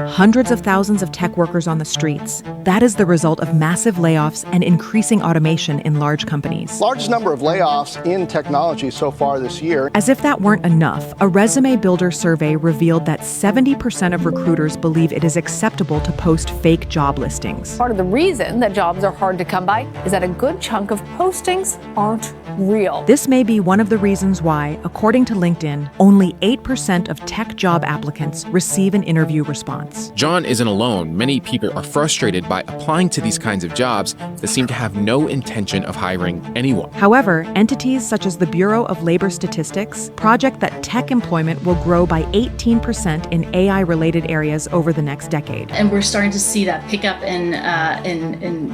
hundreds of thousands of tech workers on the streets. That is the result of massive layoffs and increasing automation in large companies. Largest number of layoffs in technology so far this year. As if that weren't enough, a resume builder survey revealed that 70% of recruiters believe it is acceptable to post fake job listings. Part of the reason that jobs are hard to come by is that a good chunk of postings aren't real. This may be one of the reasons why, according to LinkedIn, only 8% of tech job applicants receive an interview response. John isn't alone. Many people are frustrated by applying to these kinds of jobs that seem to have no intention of hiring anyone. However, entities such as the Bureau of Labor Statistics project that tech employment will grow by 18% in AI-related areas over the next decade. And we're starting to see that pick up in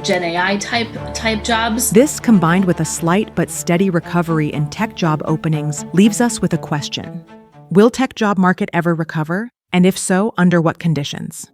Gen AI type jobs. This, combined with a slight but steady recovery in tech job openings, leaves us with a question. Will tech job market ever recover? And if so, under what conditions?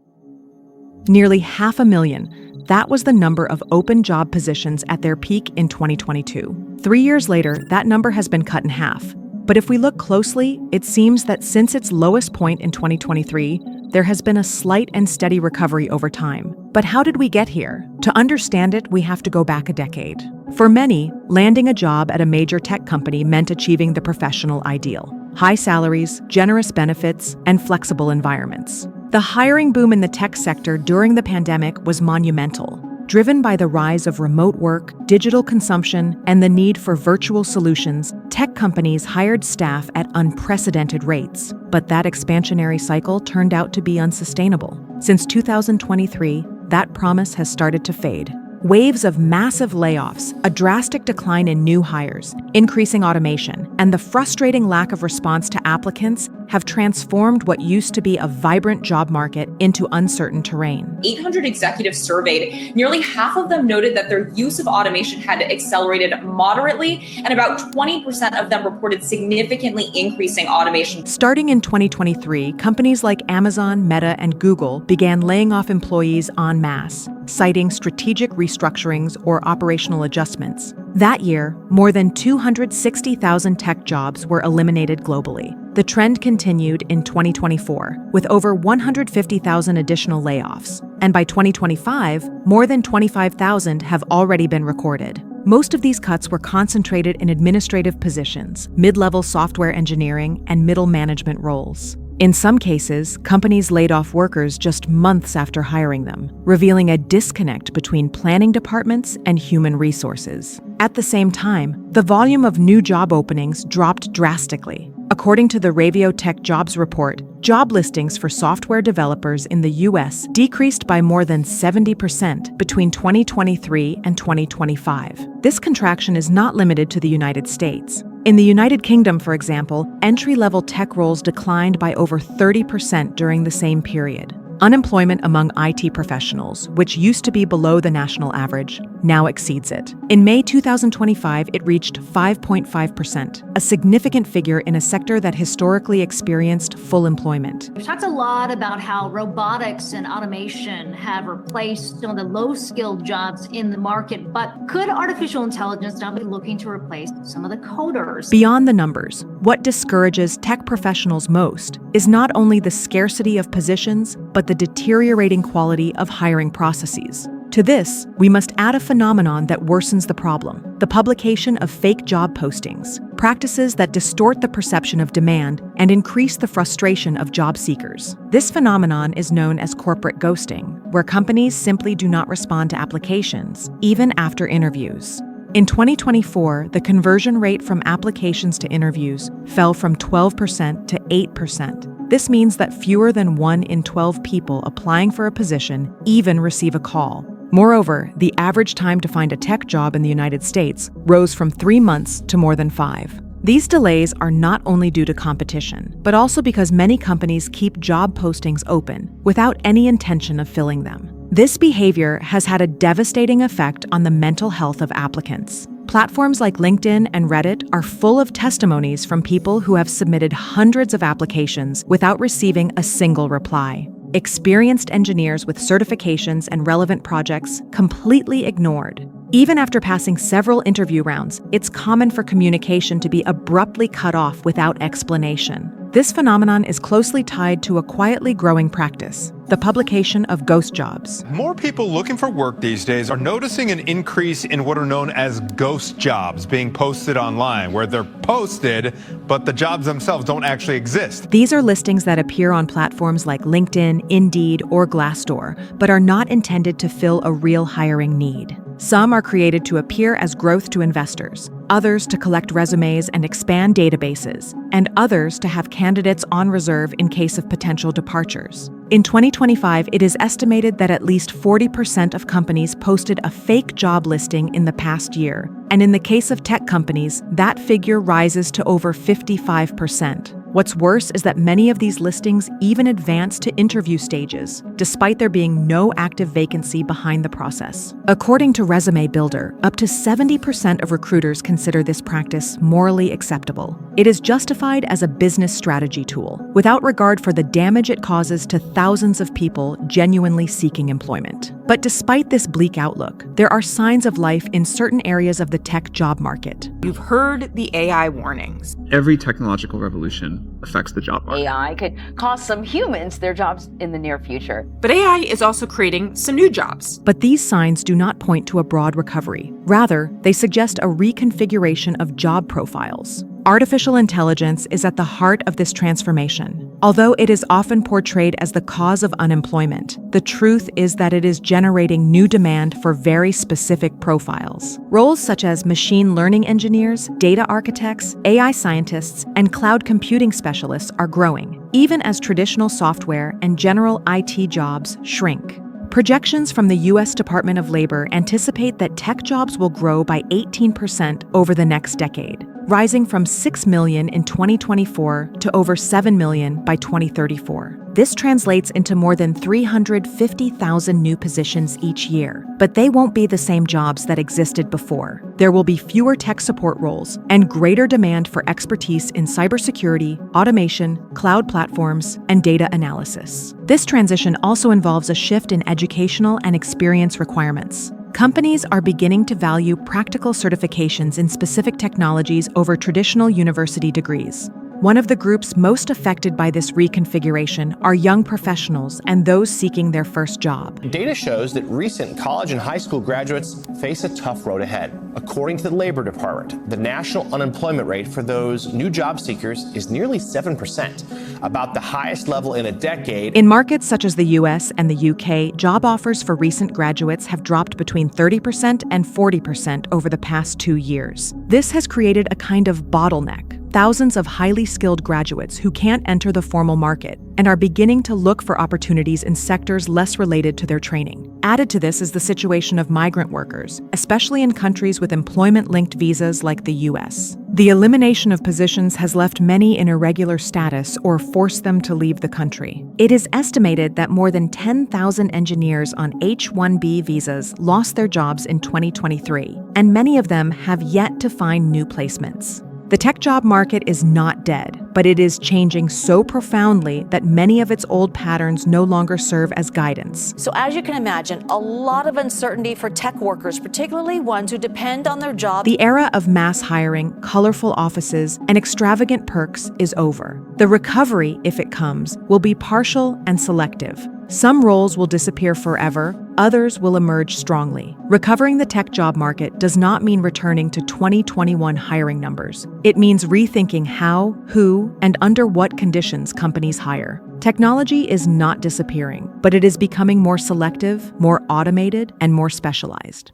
Nearly 500,000. That was the number of open job positions at their peak in 2022. 3 years later, that number has been cut in half. But if we look closely, it seems that since its lowest point in 2023, there has been a slight and steady recovery over time. But how did we get here? To understand it, we have to go back a decade. For many, landing a job at a major tech company meant achieving the professional ideal. High salaries, generous benefits, and flexible environments. The hiring boom in the tech sector during the pandemic was monumental, driven by the rise of remote work, digital consumption, and the need for virtual solutions. Tech companies hired staff at unprecedented rates, but that expansionary cycle turned out to be unsustainable. Since 2023, that promise has started to fade. Waves of massive layoffs, a drastic decline in new hires, increasing automation, and the frustrating lack of response to applicants have transformed what used to be a vibrant job market into uncertain terrain. 800 executives surveyed, nearly half of them noted that their use of automation had accelerated moderately, and about 20% of them reported significantly increasing automation. Starting in 2023, companies like Amazon, Meta, and Google began laying off employees en masse, citing strategic restructurings or operational adjustments. That year, more than 260,000 tech jobs were eliminated globally. The trend continued in 2024, with over 150,000 additional layoffs. And by 2025, more than 25,000 have already been recorded. Most of these cuts were concentrated in administrative positions, mid-level software engineering, and middle management roles. In some cases, companies laid off workers just months after hiring them, revealing a disconnect between planning departments and human resources. At the same time, the volume of new job openings dropped drastically. According to the Ravio Tech Jobs Report, job listings for software developers in the U.S. decreased by more than 70% between 2023 and 2025. This contraction is not limited to the United States. In the United Kingdom, for example, entry-level tech roles declined by over 30% during the same period. Unemployment among IT professionals, which used to be below the national average, now exceeds it. In May 2025, it reached 5.5%, a significant figure in a sector that historically experienced full employment. We've talked a lot about how robotics and automation have replaced some of the low-skilled jobs in the market, but could artificial intelligence now be looking to replace some of the coders? Beyond the numbers, what discourages tech professionals most is not only the scarcity of positions, but the deteriorating quality of hiring processes. To this, we must add a phenomenon that worsens the problem: the publication of fake job postings, practices that distort the perception of demand and increase the frustration of job seekers. This phenomenon is known as corporate ghosting, where companies simply do not respond to applications, even after interviews. In 2024, the conversion rate from applications to interviews fell from 12% to 8%. This means that fewer than 1 in 12 people applying for a position even receive a call. Moreover, the average time to find a tech job in the United States rose from 3 months to more than 5. These delays are not only due to competition, but also because many companies keep job postings open without any intention of filling them. This behavior has had a devastating effect on the mental health of applicants. Platforms like LinkedIn and Reddit are full of testimonies from people who have submitted hundreds of applications without receiving a single reply. Experienced engineers with certifications and relevant projects completely ignored. Even after passing several interview rounds, it's common for communication to be abruptly cut off without explanation. This phenomenon is closely tied to a quietly growing practice, the publication of ghost jobs. More people looking for work these days are noticing an increase in what are known as ghost jobs being posted online, where they're posted, but the jobs themselves don't actually exist. These are listings that appear on platforms like LinkedIn, Indeed, or Glassdoor, but are not intended to fill a real hiring need. Some are created to appear as growth to investors, others to collect resumes and expand databases, and others to have candidates on reserve in case of potential departures. In 2025, it is estimated that at least 40% of companies posted a fake job listing in the past year, and in the case of tech companies, that figure rises to over 55%. What's worse is that many of these listings even advance to interview stages, despite there being no active vacancy behind the process. According to Resume Builder, up to 70% of recruiters consider this practice morally acceptable. It is justified as a business strategy tool, without regard for the damage it causes to thousands of people genuinely seeking employment. But despite this bleak outlook, there are signs of life in certain areas of the tech job market. You've heard the AI warnings. Every technological revolution affects the job market. AI could cost some humans their jobs in the near future. But AI is also creating some new jobs. But these signs do not point to a broad recovery. Rather, they suggest a reconfiguration of job profiles. Artificial intelligence is at the heart of this transformation. Although it is often portrayed as the cause of unemployment, the truth is that it is generating new demand for very specific profiles. Roles such as machine learning engineers, data architects, AI scientists, and cloud computing specialists are growing, even as traditional software and general IT jobs shrink. Projections from the U.S. Department of Labor anticipate that tech jobs will grow by 18% over the next decade, rising from 6 million in 2024 to over 7 million by 2034. This translates into more than 350,000 new positions each year, but they won't be the same jobs that existed before. There will be fewer tech support roles and greater demand for expertise in cybersecurity, automation, cloud platforms, and data analysis. This transition also involves a shift in educational and experience requirements. Companies are beginning to value practical certifications in specific technologies over traditional university degrees. One of the groups most affected by this reconfiguration are young professionals and those seeking their first job. Data shows that recent college and high school graduates face a tough road ahead. According to the Labor Department, the national unemployment rate for those new job seekers is nearly 7%, about the highest level in a decade. In markets such as the US and the UK, job offers for recent graduates have dropped between 30% and 40% over the past 2 years. This has created a kind of bottleneck. Thousands of highly skilled graduates who can't enter the formal market and are beginning to look for opportunities in sectors less related to their training. Added to this is the situation of migrant workers, especially in countries with employment-linked visas like the US. The elimination of positions has left many in irregular status or forced them to leave the country. It is estimated that more than 10,000 engineers on H-1B visas lost their jobs in 2023, and many of them have yet to find new placements. The tech job market is not dead, but it is changing so profoundly that many of its old patterns no longer serve as guidance. So as you can imagine, a lot of uncertainty for tech workers, particularly ones who depend on their job. The era of mass hiring, colorful offices, and extravagant perks is over. The recovery, if it comes, will be partial and selective. Some roles will disappear forever, others will emerge strongly. Recovering the tech job market does not mean returning to 2021 hiring numbers. It means rethinking how, who, and under what conditions companies hire. Technology is not disappearing, but it is becoming more selective, more automated, and more specialized.